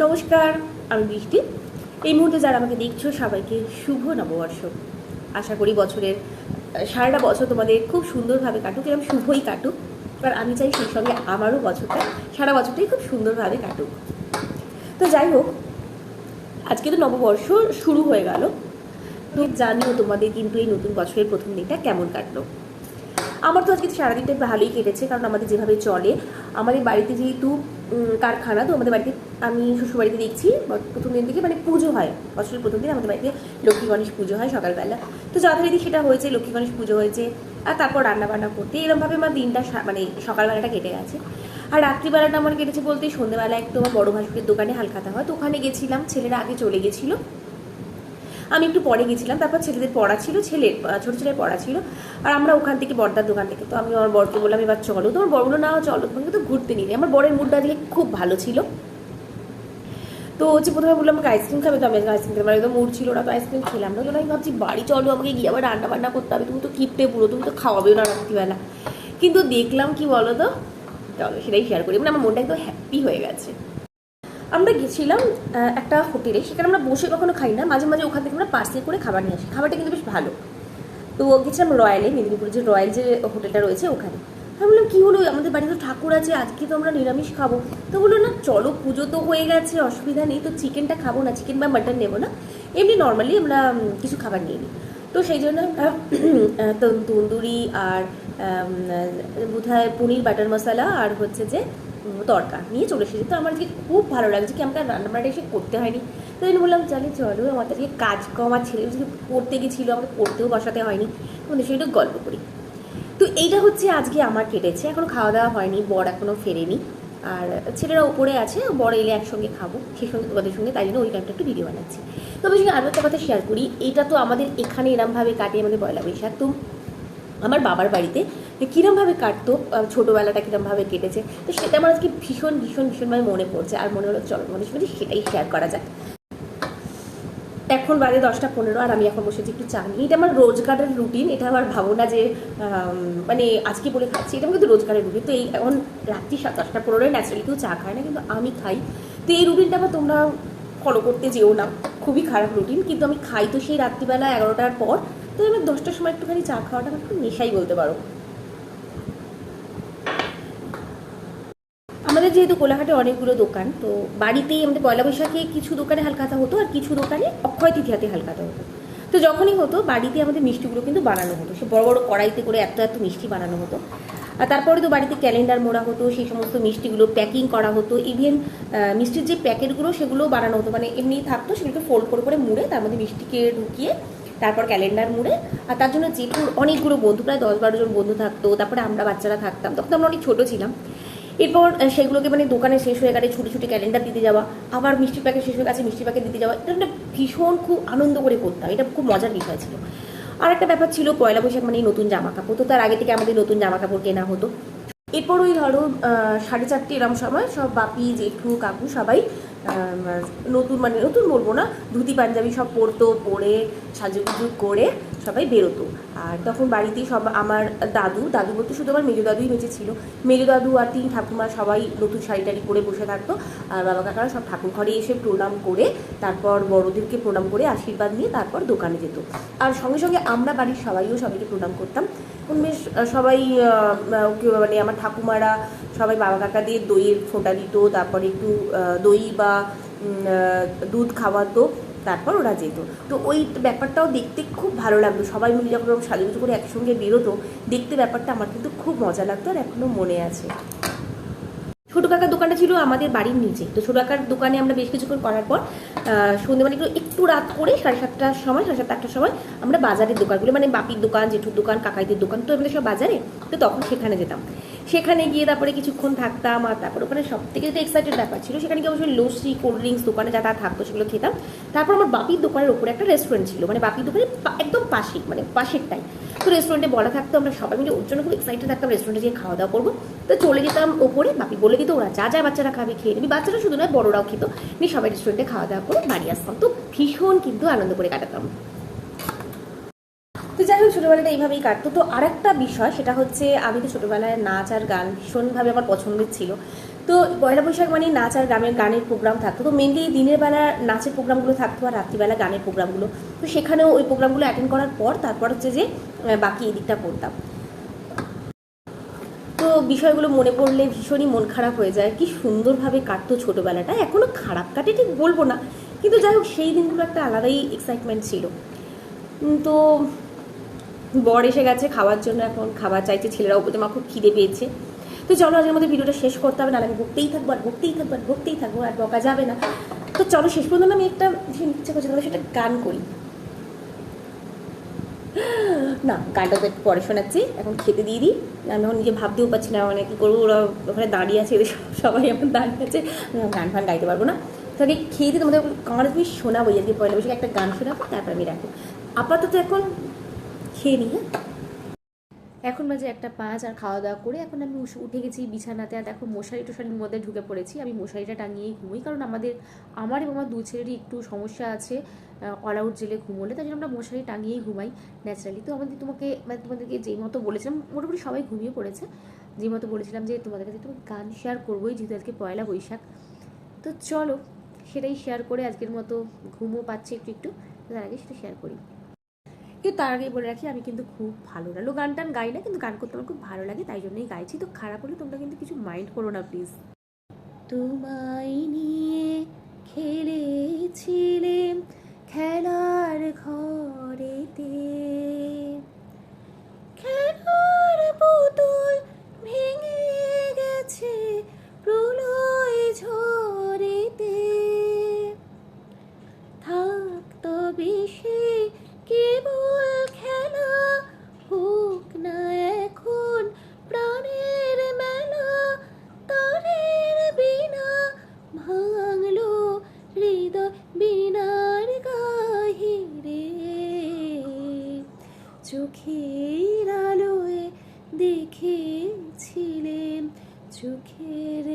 নমস্কার, আমি বৃষ্টি। এই মুহূর্তে যারা আমাকে দেখছো সবাইকে শুভ নববর্ষ। আশা করি বছরের সারাটা বছর তোমাদের খুব সুন্দরভাবে কাটুক, এরকম শুভই কাটুক। আর আমি চাই সেই সঙ্গে আমারও বছরটা সারা বছরটাই খুব সুন্দরভাবে কাটুক। তো যাই হোক, আজকে তো নববর্ষ শুরু হয়ে গেল। তো জানিও তোমাদের কিন্তু এই নতুন বছরের প্রথম দিনটা কেমন কাটলো। আমার তো আজকে সারাদিনটা ভালোই কেটেছে, কারণ আমাদের যেভাবে চলে, আমাদের বাড়িতে যেহেতু কারখানা, তো আমাদের বাড়িতে আমি শ্বশুরবাড়িতে দেখছি প্রথম দিন থেকে মানে পুজো হয়। বছরের প্রথম দিন আমাদের বাড়িতে লক্ষ্মী গণেশ পুজো হয় সকালবেলা। তো যথারীতি সেটা হয়েছে, লক্ষ্মী গণেশ পুজো হয়েছে, আর তারপর রান্নাবান্না করতে এরকমভাবে আমার দিনটা মানে সকালবেলাটা কেটে গেছে। আর রাত্রিবেলাটা আমার কেটেছে বলতে সন্ধ্যেবেলা একটু আমার বড় ভাসুরের দোকানে হালখাতা হয়, তো ওখানে গেছিলাম। ছেলেরা আগে চলে গেছিলো, আমি একটু পরে গেছিলাম। তারপর ছেলেদের পড়া ছিল, ছোটো ছেলের পড়া ছিল, আর আমরা ওখান থেকে বড়দার দোকান থেকে, তো আমি আমার বরকে বললাম এবার চলো। তোমার বড় বললো না চলো, তোমাকে তো ঘুরতে নিয়ে যাই। আমার বরের মুডটা আজকে খুব ভালো ছিল। তো হচ্ছে প্রথমে বললাম আমাকে আইসক্রিম খাবে, তো আমি আইসক্রিম খেলাম, একদম মুড ছিল ওরা, তো আইসক্রিম খেলাম না। আমি ভাবছি বাড়ি চলো, আমাকে গিয়ে আবার রান্না বান্না করতে হবে, তুমি তো কিপটে পুরো, তুমি তো খাওয়াবেও না রাত্রিবেলা। কিন্তু দেখলাম কি বলো তো, চলো সেটাই শেয়ার করি। মানে আমার মনটা একদম হ্যাপি হয়ে গেছে। আমরা গেছিলাম একটা হোটেলে, সেখানে আমরা বসে কখনো খাই না, মাঝে মাঝে ওখান থেকে আমরা পার্সেল করে খাবার নিয়ে আসি। খাবারটা কিন্তু বেশ ভালো। তো গেছিলাম রয়্যালে, মেদিনীপুরে যে রয়্যাল যে হোটেলটা রয়েছে ওখানে। আমি বললাম কী হলো, আমাদের বাড়িতে তো ঠাকুর আছে, আজকে তো আমরা নিরামিষ খাবো। তো বললো না চলো, পুজো তো হয়ে গেছে, অসুবিধা নেই, তো চিকেনটা খাবো না, চিকেন বা মাটন নেবো না, এমনি নর্মালি আমরা কিছু খাবার নিয়ে নিই। তো সেই জন্য আমরা তন্দুরি আর বোধহয় পনির বাটার মশলা আর হচ্ছে যে তড়কা নিয়ে চলে এসেছি। তো আমার আজকে খুব ভালো লাগছে কি আমাকে রান্নাবান্নাটা এসে করতে হয়নি। তো আমি বললাম চলো আমার আজকে কাজ কম, আর ছেলে যদি পড়তে গেছিলো, আমাকে পড়তেও বসাতে হয়নি, আমাদের সঙ্গে একটু গল্প করি। তো এইটা হচ্ছে আজকে আমার কেটেছে। এখনও খাওয়া দাওয়া হয়নি, বর এখনও ফেরেনি, আর ছেলেরা ওপরে আছে, বর এলে একসঙ্গে খাবো সেই সঙ্গে তোমাদের সঙ্গে, তাই জন্য ওই টাইমটা একটু ভিডিও বানাচ্ছি। তবে সঙ্গে আরও একটা কথা শেয়ার করি, এটা তো আমাদের এখানে এরমভাবে কাটে আমাদের পয়লা বৈশাখ। তো আমার বাবার বাড়িতে কীরমভাবে কাটতো, ছোটোবেলাটা কীরমভাবে কেটেছে, তো সেটা আমার আজকে ভীষণভাবে মনে পড়ছে। আর মনে হলো চলো আমাদের সঙ্গে সেটাই শেয়ার করা যায়। এখন বাজে 10টা 15, আর আমি এখন বসেছি একটু চা নিই। এটা আমার রোজগারের রুটিন, এটা আমার ভাবো না যে মানে আজকে বলে খাচ্ছি, এটা আমার কিন্তু রোজগারের রুটিন। তো এই এখন রাত্রি 10টা 15 ন্যাচারালি কেউ চা খায় না, কিন্তু আমি খাই। তো এই রুটিনটা আবার তোমরা ফলো করতে যেও না, খুবই খারাপ রুটিন, কিন্তু আমি খাই তো সেই রাত্রিবেলা 11টার পর। তো আমি 10টার সময় একটুখানি চা খাওয়াটা আমার খুব নেশাই বলতে পারো। আমাদের যেহেতু কোলাঘাটে অনেকগুলো দোকান, তো বাড়িতেই আমাদের পয়লা বৈশাখে কিছু দোকানে হালখাতা হতো, আর কিছু দোকানে অক্ষয় তৃতীয়াতে হালখাতা হতো। তো যখনই হতো বাড়িতে আমাদের মিষ্টিগুলো কিন্তু বানানো হতো, সে বড় বড় কড়াইতে করে এত মিষ্টি বানানো হতো। আর তারপরে তো বাড়িতে ক্যালেন্ডার মোড়া হতো, সেই সমস্ত মিষ্টিগুলো প্যাকিং করা হতো। ইভেন মিষ্টির যে প্যাকেটগুলো সেগুলোও বানানো হতো, মানে এমনি থাকতো, সেগুলোকে ফোল্ড করে মুড়ে তার মধ্যে মিষ্টিকে ঢুকিয়ে তারপর ক্যালেন্ডার মুড়ে। আর তার জন্য যেহেতু অনেকগুলো বন্ধু, প্রায় 10-12 জন বন্ধু থাকতো, তারপরে আমরা বাচ্চারা থাকতাম, তখন আমরা অনেক ছোটো ছিলাম। এরপর সেগুলোকে মানে দোকানে শেষ হয়ে গেলে ছুটি ক্যালেন্ডার দিতে যাওয়া, আবার মিষ্টির প্যাকেট শেষ হয়ে গেছে মিষ্টির প্যাকেট দিতে যাওয়া, এটা একটা ভীষণ খুব আনন্দ করে করতাম, এটা খুব মজার বিষয় ছিল। আর একটা ব্যাপার ছিল, পয়লা বৈশাখ মানে নতুন জামা কাপড়, তো তার আগে থেকে আমাদের নতুন জামা কাপড় কেনা হতো। এরপর ওই ধরো 4:30 এরম সময় সব বাপি জেঠু কাকু সবাই নতুন বলবো না, ধুতি পাঞ্জাবি সব পরতো, পরে সাজুগুজু করে সবাই বেরোতো। আর তখন বাড়িতেই সব আমার দাদু বলতে শুধু আমার মেজো দাদুই বেঁচে ছিল। মেজো দাদু আর 3 ঠাকুমা সবাই নতুন শাড়ি টাড়ি পরে বসে থাকতো, আর বাবা কাকারা সব ঠাকুর ঘরে এসে প্রণাম করে, তারপর বড়োদেরকে প্রণাম করে আশীর্বাদ নিয়ে তারপর দোকানে যেত। আর সঙ্গে সঙ্গে আমরা বাড়ির সবাইকে প্রণাম করতাম। বেশ সবাই মানে আমার ঠাকুমারা সবাই বাবা কাকাদের দইয়ের ফোঁটা দিত, তারপরে একটু দই বা দুধ খাওয়াতো, তারপর ওরা যেত। তো ওই ব্যাপারটাও দেখতে খুব ভালো লাগতো, সবাই মিলে যখন সাজুগুজু করে একসঙ্গে বেরোতো, দেখতে ব্যাপারটা আমার কিন্তু খুব মজা লাগতো, আর এখনও মনে আছে। ছোটো কাকার দোকানটা ছিল আমাদের বাড়ির নিচে। তো ছোটো কাকার দোকানে আমরা বেশ কিছুক্ষণ করার পর সন্ধ্যেবেলা একটু রাত করে 7:30-8টার সময় আমরা বাজারের দোকানগুলো, মানে বাপির দোকান, জেঠুর দোকান, কাকাইদের দোকান, তো আমাদের সব বাজারে, তো তখন সেখানে যেতাম। সেখানে গিয়ে তারপরে কিছুক্ষণ থাকতাম, আর তারপর ওখানে সব থেকে যেটা এক্সাইটেড ব্যাপার ছিল, সেখানে গিয়ে অবশ্যই লস্যি, কোল্ড ড্রিঙ্কস দোকানে যা থাকতো সেগুলো খেতাম। তারপর আমার বাপির দোকানের ওপরে একটা রেস্টুরেন্ট ছিল, মানে বাপির দোকানের একদম পাশেই, মানে পাশেরটাই। তো রেস্টুরেন্টে বলা থাকতো, আমরা সবাই মিলে ওর জন্য খুব এক্সাইটেড থাকতাম রেস্টুরেন্টে গিয়ে খাওয়া দাওয়া করবো। তো চলে যেতাম ওপরে, বাপি বলে দিত ওরা যা বাচ্চারা খাবে খেয়ে নিবি, বাচ্চারা শুধু নয় বড়রাও খেত, নিয়ে সবাই রেস্টুরেন্টে খাওয়া দাওয়া করে বাড়ি আসতাম। তো ভীষণ কিন্তু আনন্দ করে কাটাতাম। তো যাই হোক, ছোটোবেলাটা এইভাবেই কাটতো। তো আরেকটা বিষয়, সেটা হচ্ছে আমি তো ছোটোবেলায় নাচ আর গান ভীষণভাবে আমার পছন্দের ছিল। তো পয়লা বৈশাখ মানে নাচ আর গানের প্রোগ্রাম থাকতো। তো মেনলি দিনের বেলা নাচের প্রোগ্রামগুলো থাকতো আর রাত্রিবেলা গানের প্রোগ্রামগুলো। তো সেখানেও ওই প্রোগ্রামগুলো অ্যাটেন্ড করার পর তারপর হচ্ছে যে বাকি এদিকটা করতাম। তো বিষয়গুলো মনে পড়লে ভীষণই মন খারাপ হয়ে যায়। কি সুন্দরভাবে কাটতো ছোটোবেলাটা, এখনও খারাপ কাটে ঠিক বলবো না, কিন্তু যাই হোক সেই দিনগুলো একটা আলাদাই এক্সাইটমেন্ট ছিল। তো বর এসে গেছে খাওয়ার জন্য, এখন খাবার চাইছে, ছেলেরাও বলতে মা খুব খিদে পেয়েছে। তো চলো আজকের মধ্যে ভিডিওটা শেষ করতে হবে, না আমি বকতেই থাকবো আর বকতেই থাকবো আর বকতেই থাকবো, আর বকা যাবে না। তো চলো শেষ পর্যন্ত আমি একটা ইচ্ছে করছি তাহলে সেটা গান করি। না, গানটা তো একটু পরে শোনাচ্ছি, এখন খেতে দিয়ে দিই। আমি এখন নিজে ভাবতেও পারছি না মানে কী করবো, ওরা ওখানে দাঁড়িয়ে আছে, সবাই এখন দাঁড়িয়ে আছে, গান ফান গাইতে পারবো না। তো আগে খেয়ে দিয়ে তোমাদের আমার তুমি শোনাবো, আজকে পয়লা বৈশাখে একটা গান শোনাবো, তারপর আমি রাখবো। আপাতত এখন খেয়ে নিই। হ্যাঁ, এখন বাজে 1:05 আর খাওয়া দাওয়া করে এখন আমি উঠে গেছি বিছানাতে। আর দেখো মশারি টশারির মধ্যে ঢুকে পড়েছি। আমি মশারিটা টাঙিয়েই ঘুমোই, কারণ আমার এবং আমার 2 ছেলেরই একটু সমস্যা আছে অল আউট জেলে ঘুমোলে, তাই জন্য আমরা মশারি টাঙিয়েই ঘুমাই ন্যাচারালি। তো তোমাদেরকে যেই মতো বলেছিলাম, মোটামুটি সবাই ঘুমিয়ে পড়েছে, যেই মতো বলেছিলাম যে তোমাদের কাছে একটু গান শেয়ার করবোই, যেহেতু আজকে পয়লা বৈশাখ। তো চলো সেটাই শেয়ার করে আজকের মতো ঘুমও পাচ্ছি একটু একটু, তার আগে সেটা শেয়ার করি। কিন্তু তার আগেই বলে রাখি, আমি কিন্তু খুব ভালো লাগলো, গান টান গাই না, কিন্তু গান করতে আমার খুব ভালো লাগে, তাই জন্যই গাইছি। তো খারাপ হলে তোমরা কিন্তু কিছু মাইন্ড করো না প্লিজ। তোমায় নিয়ে খেলেছিলে খেলার ঘরেতে, খেলার বোতল ভেঙে গেছে প্রলয় ঝড়েতে, থাক তবে সে কেবল খেলা, হোক না এখন প্রাণের মেলা, তারের বিনা ভাঙলো হৃদয় বিনার গাহিরে, চোখের আলোয় দেখেছিলেন চোখের